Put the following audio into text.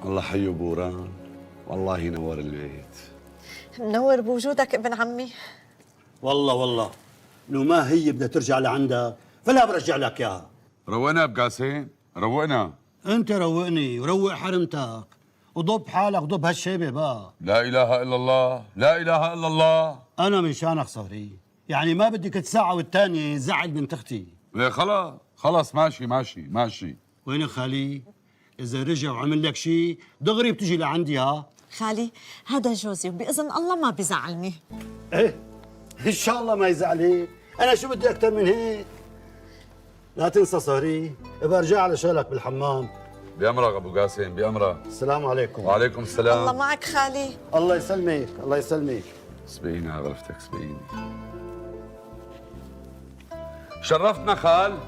الله حي بوران، والله ينور البيت. منور بوجودك ابن عمي. والله لو ما هي بدها ترجع لعندك فلا برجع لك اياها. روقنا بقاسم، روقنا. انت روقني وروق حرمتك وضب حالك وضب هالشيبه بقى. لا اله الا الله، لا اله الا الله. انا من شانك صهري، يعني ما بدك تساعة والتانية زعل بنت اختي. إيه خلاص خلاص، ماشي. وين خالي؟ اذا رجع وعمل لك شيء دغري بتجي لعندي. ها خالي هذا جوزي وبإذن الله ما بيزعلني. ايه ان شاء الله ما يزعلك، انا شو بدي اكثر من هيك. لا تنسى صهري، برجع على شغلك بالحمام. بأمرك ابو قاسم، بأمرك. السلام عليكم. وعليكم السلام. الله معك خالي. الله يسلمك، الله يسلمك. سبقيني عرفتك، سبقيني. شرفتنا خال.